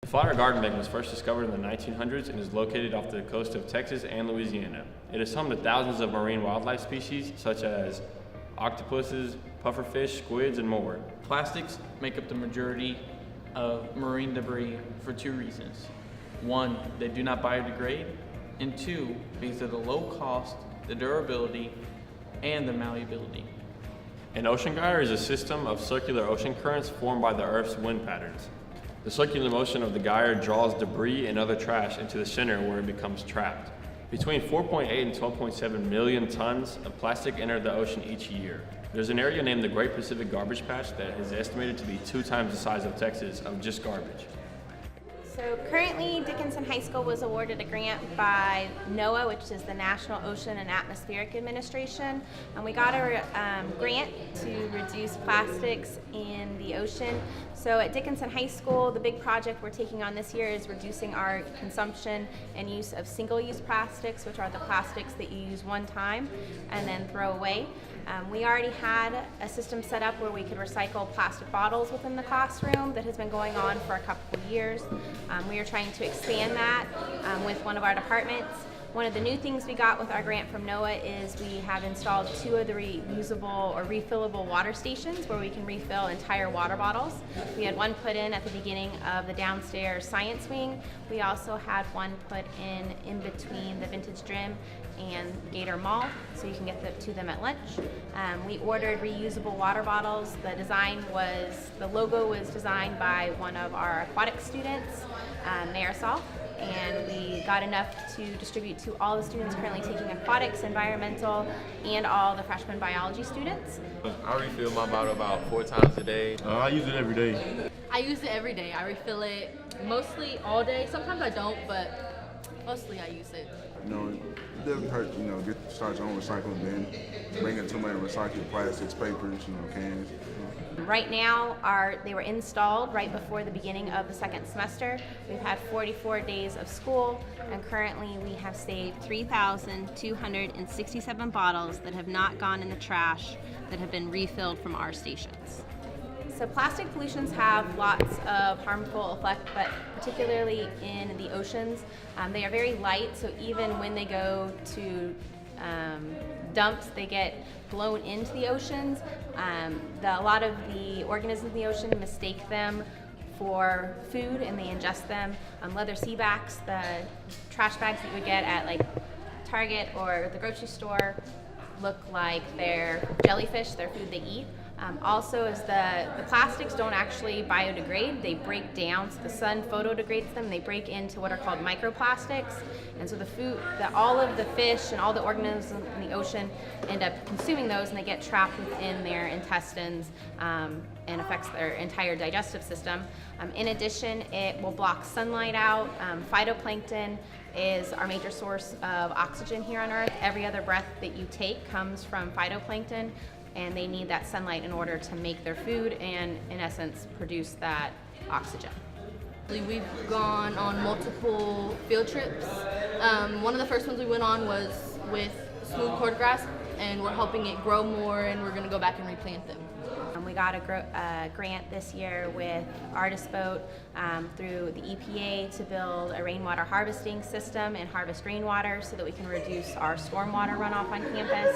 The flower garden bed was first discovered in the 1900s and is located off the coast of Texas and Louisiana. It is home to thousands of marine wildlife species such as octopuses, pufferfish, squids, and more. Plastics make up the majority of marine debris for two reasons. One, they do not biodegrade, and two, because of the low cost, the durability, and the malleability. An ocean gyre is a system of circular ocean currents formed by the Earth's wind patterns. The circular motion of the gyre draws debris and other trash into the center where it becomes trapped. Between 4.8 and 12.7 million tons of plastic enter the ocean each year. There's an area named the Great Pacific Garbage Patch that is estimated to be 2 times the size of Texas of just garbage. So currently, Dickinson High School was awarded a grant by NOAA, which is the National Ocean and Atmospheric Administration, and we got a grant to reduce plastics in the ocean. So at Dickinson High School, the big project we're taking on this year is reducing our consumption and use of single-use plastics, which are the plastics that you use one time and then throw away. We already had a system set up where we could recycle plastic bottles within the classroom that has been going on for a couple of years. We are trying to expand that with one of our departments. One of the new things we got with our grant from NOAA is we have installed 2 of the reusable or refillable water stations where we can refill entire water bottles. We had one put in at the beginning of the downstairs science wing. We also had one put in between the Vintage Gym and Gator Mall, so you can get to them at lunch. We ordered reusable water bottles. The logo was designed by one of our aquatics students, Marisol, and we got enough to distribute to all the students currently taking aquatics, environmental, and all the freshman biology students. I refill my bottle about 4 times a day. I use it every day. I use it every day. I refill it mostly all day. Sometimes I don't, but mostly I use it. It doesn't hurt, start your own recycling bin, bring in too many recycled plastics, papers, cans. Right now, they were installed right before the beginning of the second semester. We've had 44 days of school, and currently we have saved 3,267 bottles that have not gone in the trash that have been refilled from our stations. So plastic pollutions have lots of harmful effects, but particularly in the oceans. They are very light, so even when they go to dumps, they get blown into the oceans. A lot of the organisms in the ocean mistake them for food and they ingest them. Leather sea backs, the trash bags that you would get at like Target or the grocery store, look like they're jellyfish, they're food they eat. Also, is the plastics don't actually biodegrade, they break down, so the sun photodegrades them, they break into what are called microplastics, and so all of the fish and all the organisms in the ocean end up consuming those, and they get trapped within their intestines and affects their entire digestive system. In addition, it will block sunlight out. Phytoplankton is our major source of oxygen here on Earth. Every other breath that you take comes from phytoplankton, and they need that sunlight in order to make their food and, in essence, produce that oxygen. We've gone on multiple field trips. One of the first ones we went on was with smooth cordgrass, and we're helping it grow more, and we're going to go back and replant them. We got a grant this year with Artist Boat through the EPA to build a rainwater harvesting system and harvest rainwater so that we can reduce our stormwater runoff on campus.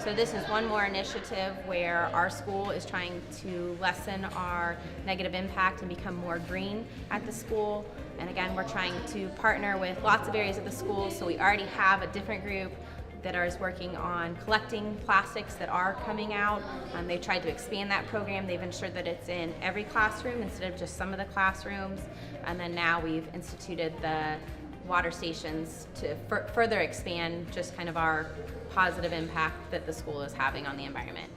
So this is one more initiative where our school is trying to lessen our negative impact and become more green at the school. And again, we're trying to partner with lots of areas of the school, so we already have a different group that is working on collecting plastics that are coming out. They've tried to expand that program. They've ensured that it's in every classroom instead of just some of the classrooms. And then now we've instituted the water stations to further expand just kind of our positive impact that the school is having on the environment.